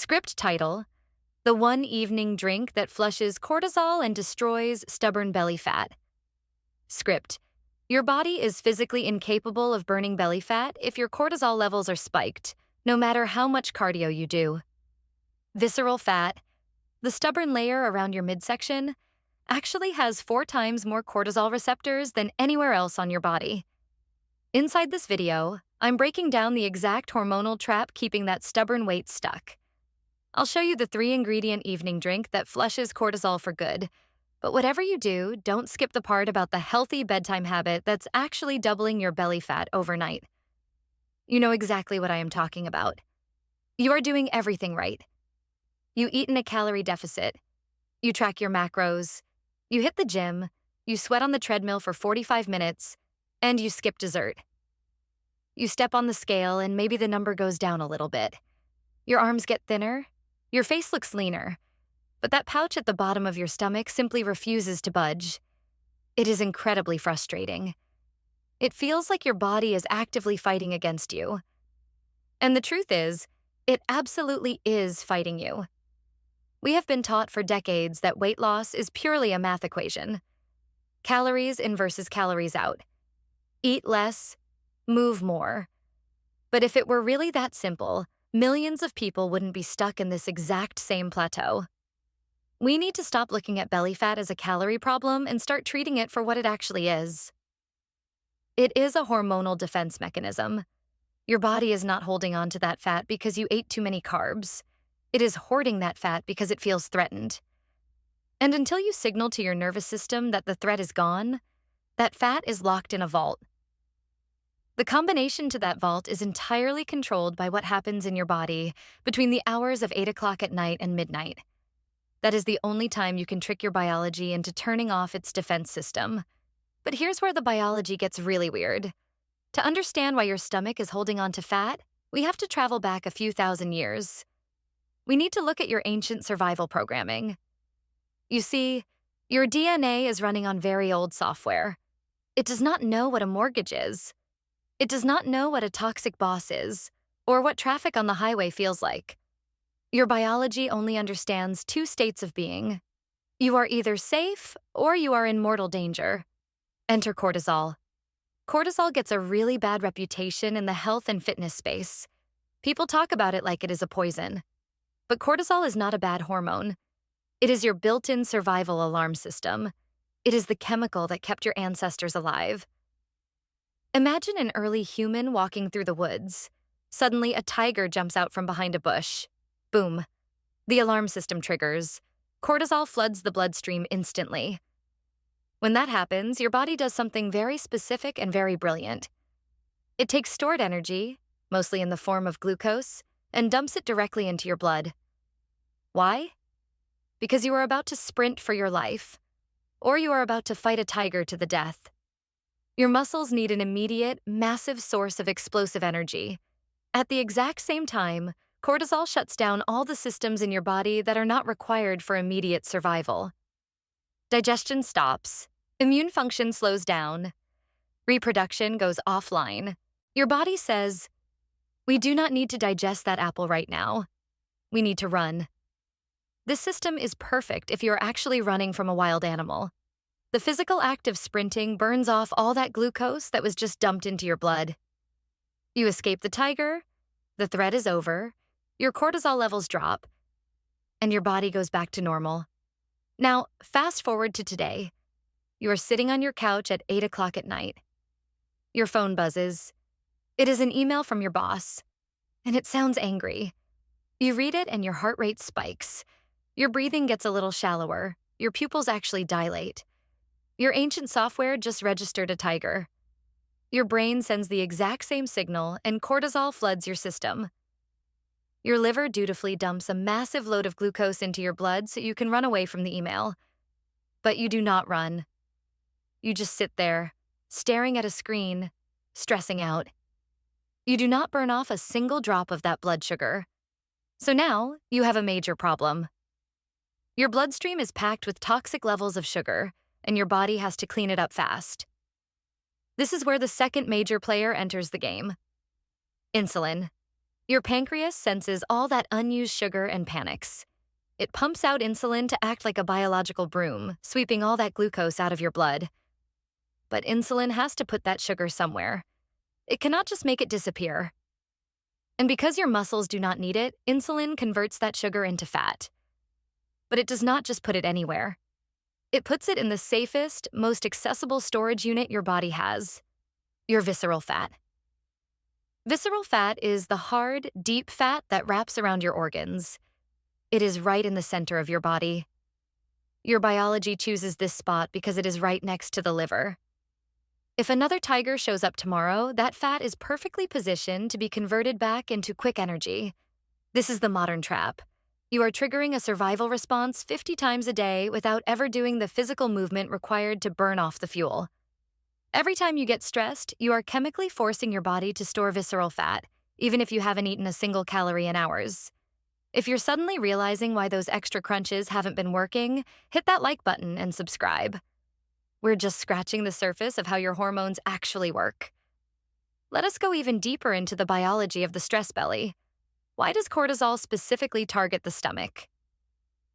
Script title: The One Evening Drink That Flushes Cortisol and Destroys Stubborn Belly Fat. Script: Your body is physically incapable of burning belly fat if your cortisol levels are spiked, no matter how much cardio you do. Visceral fat, the stubborn layer around your midsection, actually has 4 times more cortisol receptors than anywhere else on your body. Inside this video, I'm breaking down the exact hormonal trap keeping that stubborn weight stuck. I'll show you the 3-ingredient evening drink that flushes cortisol for good. But whatever you do, don't skip the part about the healthy bedtime habit that's actually doubling your belly fat overnight. You know exactly what I am talking about. You are doing everything right. You eat in a calorie deficit. You track your macros. You hit the gym. You sweat on the treadmill for 45 minutes. And you skip dessert. You step on the scale and maybe the number goes down a little bit. Your arms get thinner. Your face looks leaner. But that pouch at the bottom of your stomach simply refuses to budge. It is incredibly frustrating. It feels like your body is actively fighting against you. And the truth is, it absolutely is fighting you. We have been taught for decades that weight loss is purely a math equation. Calories in versus calories out. Eat less, move more. But if it were really that simple, millions of people wouldn't be stuck in this exact same plateau. We need to stop looking at belly fat as a calorie problem and start treating it for what it actually is. It is a hormonal defense mechanism. Your body is not holding on to that fat because you ate too many carbs. It is hoarding that fat because it feels threatened. And until you signal to your nervous system that the threat is gone, that fat is locked in a vault. The combination to that vault is entirely controlled by what happens in your body between the hours of 8 o'clock at night and midnight. That is the only time you can trick your biology into turning off its defense system. But here's where the biology gets really weird. To understand why your stomach is holding on to fat, we have to travel back a few thousand years. We need to look at your ancient survival programming. You see, your DNA is running on very old software. It does not know what a mortgage is. It does not know what a toxic boss is, or what traffic on the highway feels like. Your biology only understands 2 states of being. You are either safe or you are in mortal danger. Enter cortisol. Cortisol gets a really bad reputation in the health and fitness space. People talk about it like it is a poison. But cortisol is not a bad hormone. It is your built-in survival alarm system. It is the chemical that kept your ancestors alive. Imagine an early human walking through the woods. Suddenly, a tiger jumps out from behind a bush. Boom. The alarm system triggers. Cortisol floods the bloodstream instantly. When that happens, your body does something very specific and very brilliant. It takes stored energy, mostly in the form of glucose, and dumps it directly into your blood. Why? Because you are about to sprint for your life, or you are about to fight a tiger to the death. Your muscles need an immediate, massive source of explosive energy. At the exact same time, cortisol shuts down all the systems in your body that are not required for immediate survival. Digestion stops. Immune function slows down. Reproduction goes offline. Your body says, "We do not need to digest that apple right now. We need to run." This system is perfect if you're actually running from a wild animal. The physical act of sprinting burns off all that glucose that was just dumped into your blood. You escape the tiger, the threat is over, your cortisol levels drop, and your body goes back to normal. Now, fast forward to today. You are sitting on your couch at 8 o'clock at night. Your phone buzzes. It is an email from your boss, and it sounds angry. You read it and your heart rate spikes. Your breathing gets a little shallower. Your pupils actually dilate. Your ancient software just registered a tiger. Your brain sends the exact same signal, and cortisol floods your system. Your liver dutifully dumps a massive load of glucose into your blood so you can run away from the email. But you do not run. You just sit there, staring at a screen, stressing out. You do not burn off a single drop of that blood sugar. So now, you have a major problem. Your bloodstream is packed with toxic levels of sugar, and your body has to clean it up fast. This is where the second major player enters the game: insulin. Your pancreas senses all that unused sugar and panics. It pumps out insulin to act like a biological broom, sweeping all that glucose out of your blood. But insulin has to put that sugar somewhere. It cannot just make it disappear. And because your muscles do not need it, insulin converts that sugar into fat. But it does not just put it anywhere. It puts it in the safest, most accessible storage unit your body has: your visceral fat. Visceral fat is the hard, deep fat that wraps around your organs. It is right in the center of your body. Your biology chooses this spot because it is right next to the liver. If another tiger shows up tomorrow, that fat is perfectly positioned to be converted back into quick energy. This is the modern trap. You are triggering a survival response 50 times a day without ever doing the physical movement required to burn off the fuel. Every time you get stressed, you are chemically forcing your body to store visceral fat, even if you haven't eaten a single calorie in hours. If you're suddenly realizing why those extra crunches haven't been working, hit that like button and subscribe. We're just scratching the surface of how your hormones actually work. Let us go even deeper into the biology of the stress belly. Why does cortisol specifically target the stomach?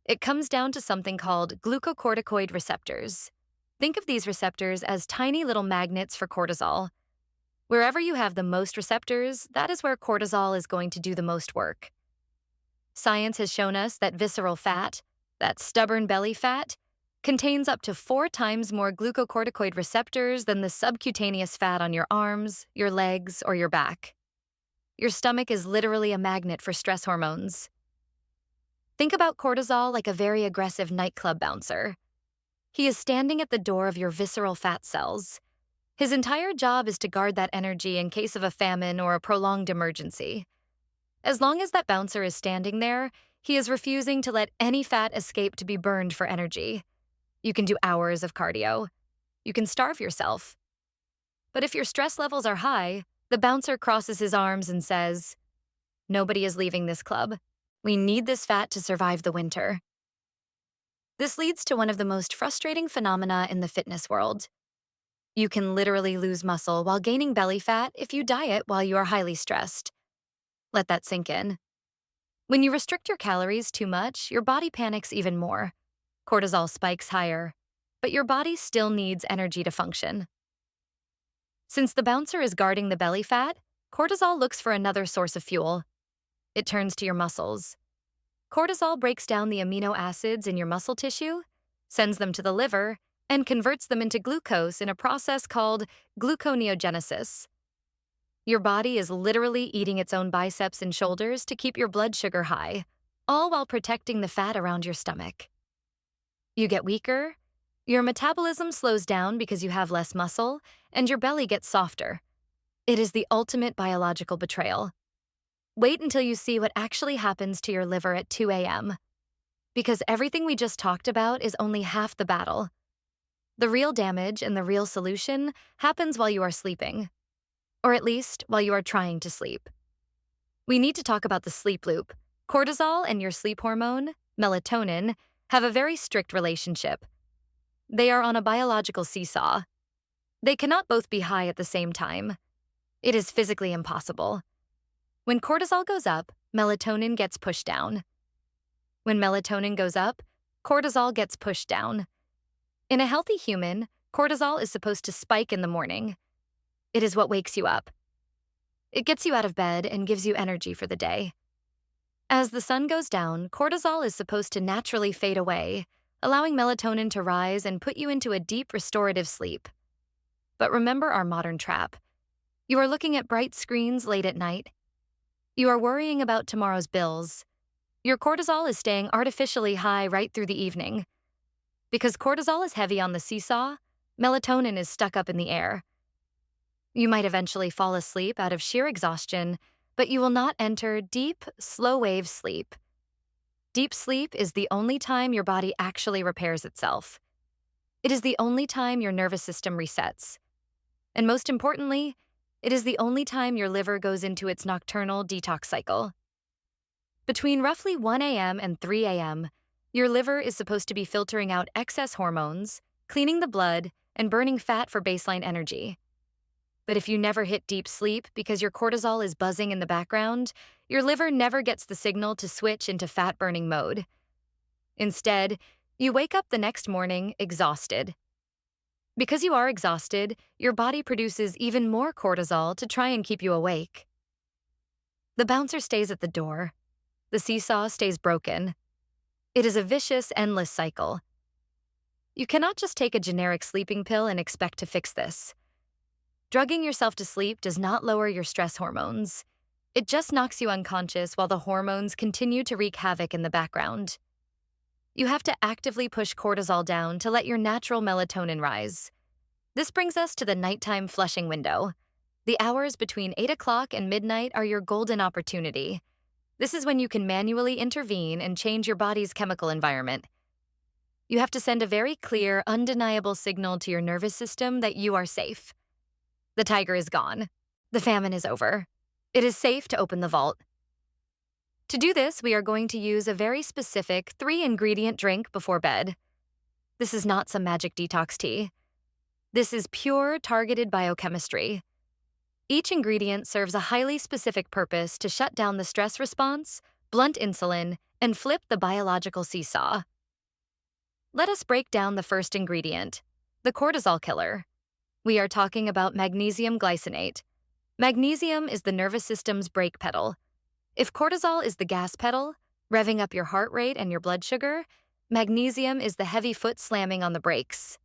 It comes down to something called glucocorticoid receptors. Think of these receptors as tiny little magnets for cortisol. Wherever you have the most receptors, that is where cortisol is going to do the most work. Science has shown us that visceral fat, that stubborn belly fat, contains up to 4 times more glucocorticoid receptors than the subcutaneous fat on your arms, your legs, or your back. Your stomach is literally a magnet for stress hormones. Think about cortisol like a very aggressive nightclub bouncer. He is standing at the door of your visceral fat cells. His entire job is to guard that energy in case of a famine or a prolonged emergency. As long as that bouncer is standing there, he is refusing to let any fat escape to be burned for energy. You can do hours of cardio. You can starve yourself. But if your stress levels are high, the bouncer crosses his arms and says, "Nobody is leaving this club. We need this fat to survive the winter." This leads to one of the most frustrating phenomena in the fitness world. You can literally lose muscle while gaining belly fat if you diet while you are highly stressed. Let that sink in. When you restrict your calories too much, your body panics even more. Cortisol spikes higher, but your body still needs energy to function. Since the bouncer is guarding the belly fat, cortisol looks for another source of fuel. It turns to your muscles. Cortisol breaks down the amino acids in your muscle tissue, sends them to the liver, and converts them into glucose in a process called gluconeogenesis. Your body is literally eating its own biceps and shoulders to keep your blood sugar high, all while protecting the fat around your stomach. You get weaker, your metabolism slows down because you have less muscle, and your belly gets softer. It is the ultimate biological betrayal. Wait until you see what actually happens to your liver at 2 a.m. Because everything we just talked about is only half the battle. The real damage and the real solution happens while you are sleeping. Or at least, while you are trying to sleep. We need to talk about the sleep loop. Cortisol and your sleep hormone, melatonin, have a very strict relationship. They are on a biological seesaw. They cannot both be high at the same time. It is physically impossible. When cortisol goes up, melatonin gets pushed down. When melatonin goes up, cortisol gets pushed down. In a healthy human, cortisol is supposed to spike in the morning. It is what wakes you up. It gets you out of bed and gives you energy for the day. As the sun goes down, cortisol is supposed to naturally fade away, allowing melatonin to rise and put you into a deep restorative sleep. But remember our modern trap. You are looking at bright screens late at night. You are worrying about tomorrow's bills. Your cortisol is staying artificially high right through the evening. Because cortisol is heavy on the seesaw, melatonin is stuck up in the air. You might eventually fall asleep out of sheer exhaustion, but you will not enter deep, slow-wave sleep. Deep sleep is the only time your body actually repairs itself. It is the only time your nervous system resets. And most importantly, it is the only time your liver goes into its nocturnal detox cycle. Between roughly 1 a.m. and 3 a.m., your liver is supposed to be filtering out excess hormones, cleaning the blood, and burning fat for baseline energy. But if you never hit deep sleep because your cortisol is buzzing in the background, your liver never gets the signal to switch into fat-burning mode. Instead, you wake up the next morning exhausted. Because you are exhausted, your body produces even more cortisol to try and keep you awake. The bouncer stays at the door. The seesaw stays broken. It is a vicious, endless cycle. You cannot just take a generic sleeping pill and expect to fix this. Drugging yourself to sleep does not lower your stress hormones. It just knocks you unconscious while the hormones continue to wreak havoc in the background. You have to actively push cortisol down to let your natural melatonin rise. This brings us to the nighttime flushing window. The hours between 8 o'clock and midnight are your golden opportunity. This is when you can manually intervene and change your body's chemical environment. You have to send a very clear, undeniable signal to your nervous system that you are safe. The tiger is gone. The famine is over. It is safe to open the vault. To do this, we are going to use a very specific 3-ingredient drink before bed. This is not some magic detox tea. This is pure, targeted biochemistry. Each ingredient serves a highly specific purpose to shut down the stress response, blunt insulin, and flip the biological seesaw. Let us break down the first ingredient, the cortisol killer. We are talking about magnesium glycinate. Magnesium is the nervous system's brake pedal. If cortisol is the gas pedal, revving up your heart rate and your blood sugar, magnesium is the heavy foot slamming on the brakes.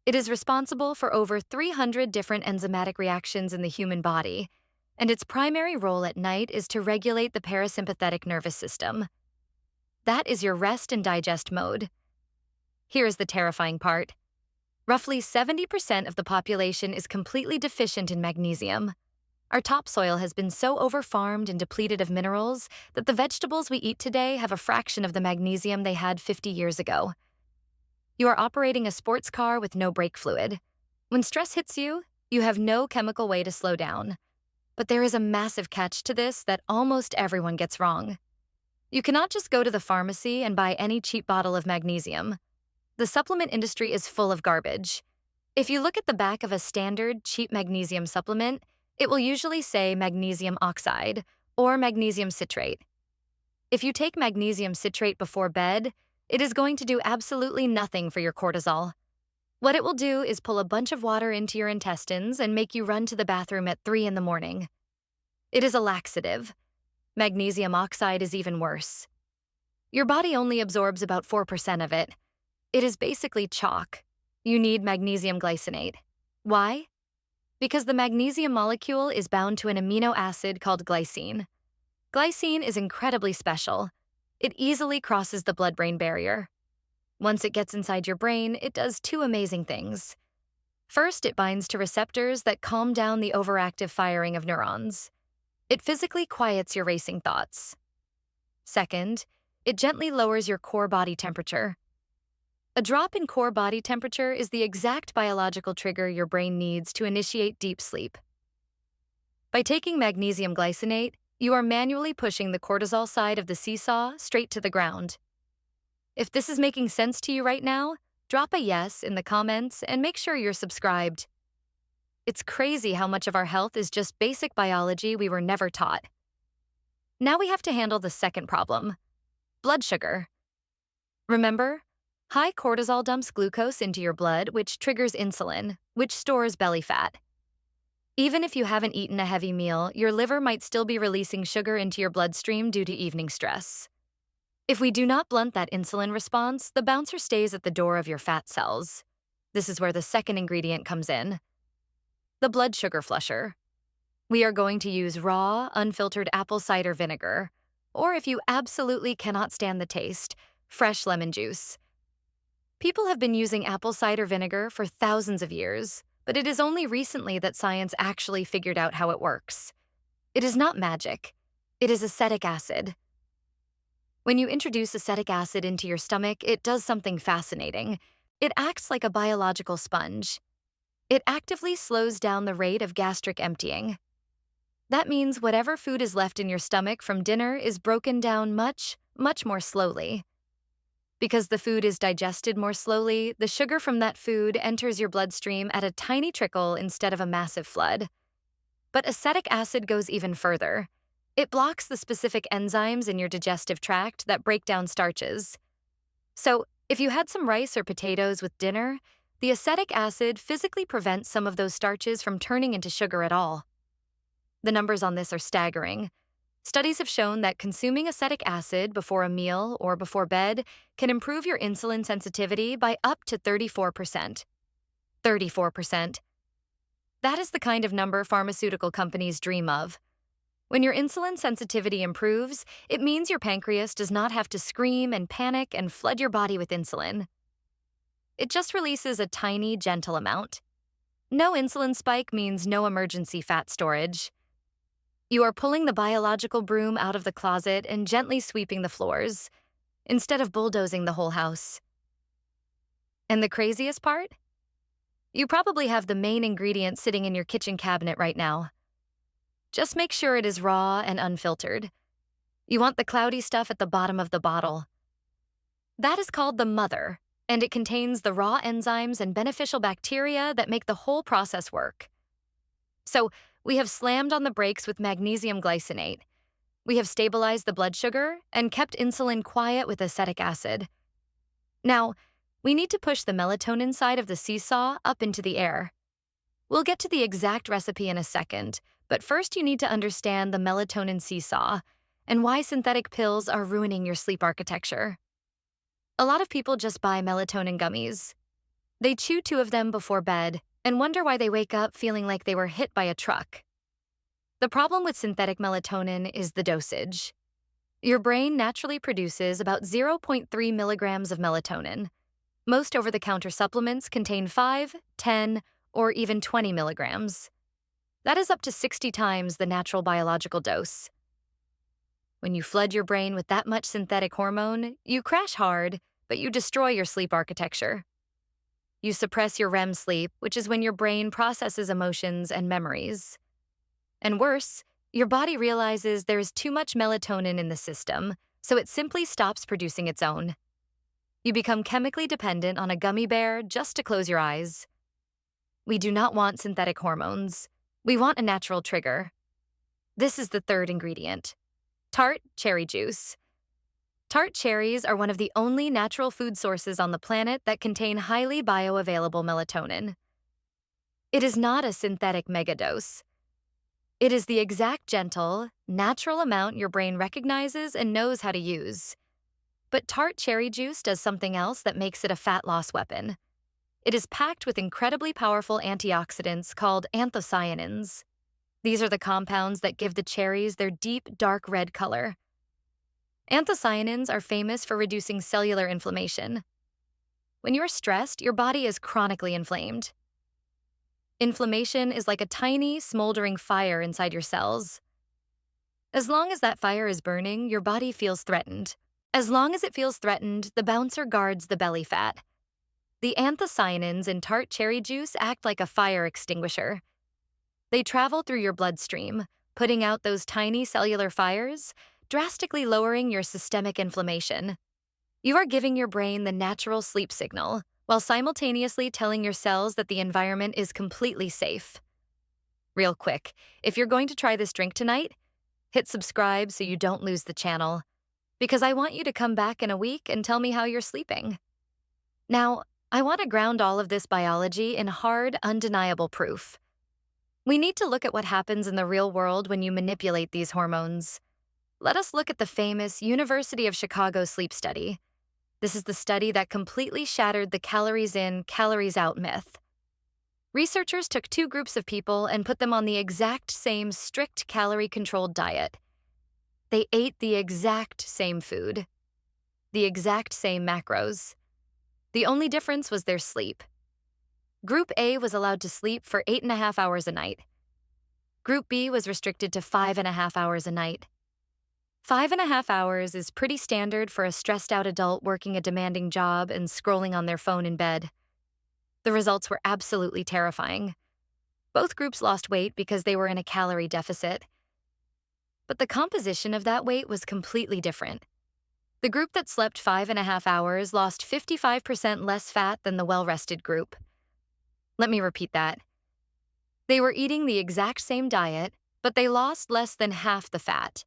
It is responsible for over 300 different enzymatic reactions in the human body, and its primary role at night is to regulate the parasympathetic nervous system. That is your rest and digest mode. Here is the terrifying part. Roughly 70% of the population is completely deficient in magnesium. Our topsoil has been so overfarmed and depleted of minerals that the vegetables we eat today have a fraction of the magnesium they had 50 years ago. You are operating a sports car with no brake fluid. When stress hits you, you have no chemical way to slow down. But there is a massive catch to this that almost everyone gets wrong. You cannot just go to the pharmacy and buy any cheap bottle of magnesium. The supplement industry is full of garbage. If you look at the back of a standard, cheap magnesium supplement, it will usually say magnesium oxide or magnesium citrate. If you take magnesium citrate before bed, it is going to do absolutely nothing for your cortisol. What it will do is pull a bunch of water into your intestines and make you run to the bathroom at 3 in the morning. It is a laxative. Magnesium oxide is even worse. Your body only absorbs about 4% of it. It is basically chalk. You need magnesium glycinate. Why? Because the magnesium molecule is bound to an amino acid called glycine. Glycine is incredibly special. It easily crosses the blood-brain barrier. Once it gets inside your brain, it does 2 amazing things. First, it binds to receptors that calm down the overactive firing of neurons. It physically quiets your racing thoughts. Second, it gently lowers your core body temperature. A drop in core body temperature is the exact biological trigger your brain needs to initiate deep sleep. By taking magnesium glycinate, you are manually pushing the cortisol side of the seesaw straight to the ground. If this is making sense to you right now, drop a yes in the comments and make sure you're subscribed. It's crazy how much of our health is just basic biology we were never taught. Now we have to handle the second problem, blood sugar. Remember, high cortisol dumps glucose into your blood, which triggers insulin, which stores belly fat. Even if you haven't eaten a heavy meal, your liver might still be releasing sugar into your bloodstream due to evening stress. If we do not blunt that insulin response, the bouncer stays at the door of your fat cells. This is where the second ingredient comes in, the blood sugar flusher. We are going to use raw, unfiltered apple cider vinegar, or if you absolutely cannot stand the taste, fresh lemon juice. People have been using apple cider vinegar for thousands of years, but it is only recently that science actually figured out how it works. It is not magic. It is acetic acid. When you introduce acetic acid into your stomach, it does something fascinating. It acts like a biological sponge. It actively slows down the rate of gastric emptying. That means whatever food is left in your stomach from dinner is broken down much, much more slowly. Because the food is digested more slowly, the sugar from that food enters your bloodstream at a tiny trickle instead of a massive flood. But acetic acid goes even further. It blocks the specific enzymes in your digestive tract that break down starches. So, if you had some rice or potatoes with dinner, the acetic acid physically prevents some of those starches from turning into sugar at all. The numbers on this are staggering. Studies have shown that consuming acetic acid before a meal or before bed can improve your insulin sensitivity by up to 34%. 34%. That is the kind of number pharmaceutical companies dream of. When your insulin sensitivity improves, it means your pancreas does not have to scream and panic and flood your body with insulin. It just releases a tiny, gentle amount. No insulin spike means no emergency fat storage. You are pulling the biological broom out of the closet and gently sweeping the floors, instead of bulldozing the whole house. And the craziest part? You probably have the main ingredient sitting in your kitchen cabinet right now. Just make sure it is raw and unfiltered. You want the cloudy stuff at the bottom of the bottle. That is called the mother, and it contains the raw enzymes and beneficial bacteria that make the whole process work. So, we have slammed on the brakes with magnesium glycinate. We have stabilized the blood sugar and kept insulin quiet with acetic acid. Now, we need to push the melatonin side of the seesaw up into the air. We'll get to the exact recipe in a second, but first you need to understand the melatonin seesaw and why synthetic pills are ruining your sleep architecture. A lot of people just buy melatonin gummies. They chew 2 of them before bed and wonder why they wake up feeling like they were hit by a truck. The problem with synthetic melatonin is the dosage. Your brain naturally produces about 0.3 milligrams of melatonin. Most over-the-counter supplements contain 5, 10, or even 20 milligrams. That is up to 60 times the natural biological dose. When you flood your brain with that much synthetic hormone, you crash hard, but you destroy your sleep architecture. You suppress your REM sleep, which is when your brain processes emotions and memories. And worse, your body realizes there is too much melatonin in the system, so it simply stops producing its own. You become chemically dependent on a gummy bear just to close your eyes. We do not want synthetic hormones. We want a natural trigger. This is the third ingredient: tart cherry juice. Tart cherries are one of the only natural food sources on the planet that contain highly bioavailable melatonin. It is not a synthetic megadose. It is the exact gentle, natural amount your brain recognizes and knows how to use. But tart cherry juice does something else that makes it a fat loss weapon. It is packed with incredibly powerful antioxidants called anthocyanins. These are the compounds that give the cherries their deep, dark red color. Anthocyanins are famous for reducing cellular inflammation. When you're stressed, your body is chronically inflamed. Inflammation is like a tiny, smoldering fire inside your cells. As long as that fire is burning, your body feels threatened. As long as it feels threatened, the bouncer guards the belly fat. The anthocyanins in tart cherry juice act like a fire extinguisher. They travel through your bloodstream, putting out those tiny cellular fires, drastically lowering your systemic inflammation. You are giving your brain the natural sleep signal, while simultaneously telling your cells that the environment is completely safe. Real quick, if you're going to try this drink tonight, hit subscribe so you don't lose the channel, because I want you to come back in a week and tell me how you're sleeping. Now, I want to ground all of this biology in hard, undeniable proof. We need to look at what happens in the real world when you manipulate these hormones. Let us look at the famous University of Chicago sleep study. This is the study that completely shattered the calories in, calories out myth. Researchers took 2 groups of people and put them on the exact same strict calorie-controlled diet. They ate the exact same food, the exact same macros. The only difference was their sleep. Group A was allowed to sleep for 8.5 hours a night. Group B was restricted to 5.5 hours a night. 5.5 hours is pretty standard for a stressed-out adult working a demanding job and scrolling on their phone in bed. The results were absolutely terrifying. Both groups lost weight because they were in a calorie deficit. But the composition of that weight was completely different. The group that slept 5.5 hours lost 55% less fat than the well-rested group. Let me repeat that. They were eating the exact same diet, but they lost less than half the fat.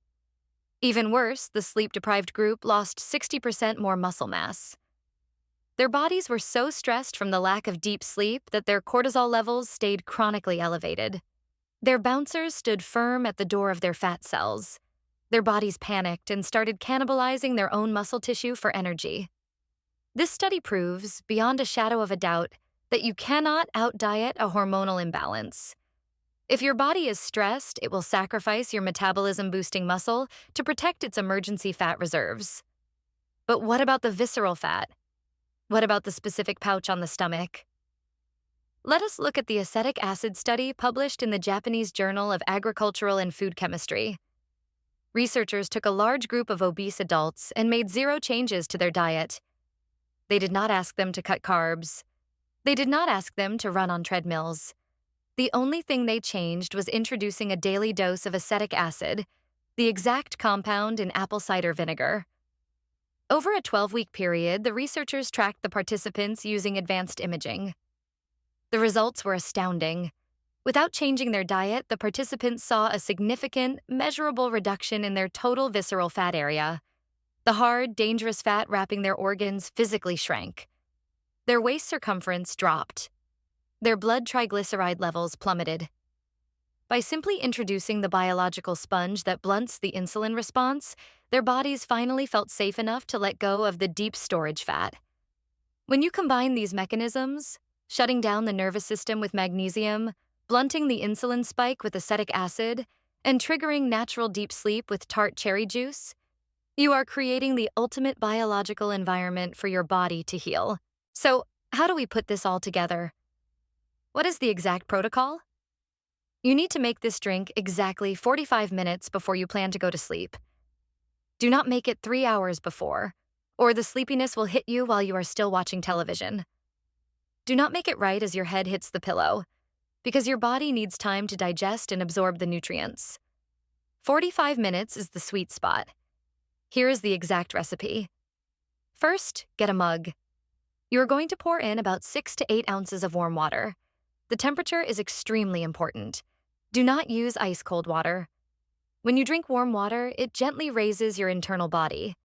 Even worse, the sleep-deprived group lost 60% more muscle mass. Their bodies were so stressed from the lack of deep sleep that their cortisol levels stayed chronically elevated. Their bouncers stood firm at the door of their fat cells. Their bodies panicked and started cannibalizing their own muscle tissue for energy. This study proves, beyond a shadow of a doubt, that you cannot out-diet a hormonal imbalance. If your body is stressed, it will sacrifice your metabolism-boosting muscle to protect its emergency fat reserves. But what about the visceral fat? What about the specific pouch on the stomach? Let us look at the acetic acid study published in the Japanese Journal of Agricultural and Food Chemistry. Researchers took a large group of obese adults and made 0 changes to their diet. They did not ask them to cut carbs. They did not ask them to run on treadmills. The only thing they changed was introducing a daily dose of acetic acid, the exact compound in apple cider vinegar. Over a 12-week period, the researchers tracked the participants using advanced imaging. The results were astounding. Without changing their diet, the participants saw a significant, measurable reduction in their total visceral fat area. The hard, dangerous fat wrapping their organs physically shrank. Their waist circumference dropped. Their blood triglyceride levels plummeted. By simply introducing the biological sponge that blunts the insulin response, their bodies finally felt safe enough to let go of the deep storage fat. When you combine these mechanisms, shutting down the nervous system with magnesium, blunting the insulin spike with acetic acid, and triggering natural deep sleep with tart cherry juice, you are creating the ultimate biological environment for your body to heal. So, how do we put this all together? What is the exact protocol? You need to make this drink exactly 45 minutes before you plan to go to sleep. Do not make it 3 hours before, or the sleepiness will hit you while you are still watching television. Do not make it right as your head hits the pillow, because your body needs time to digest and absorb the nutrients. 45 minutes is the sweet spot. Here is the exact recipe. First, get a mug. You are going to pour in about 6 to 8 ounces of warm water. The temperature is extremely important. Do not use ice-cold water. When you drink warm water, it gently raises your internal body.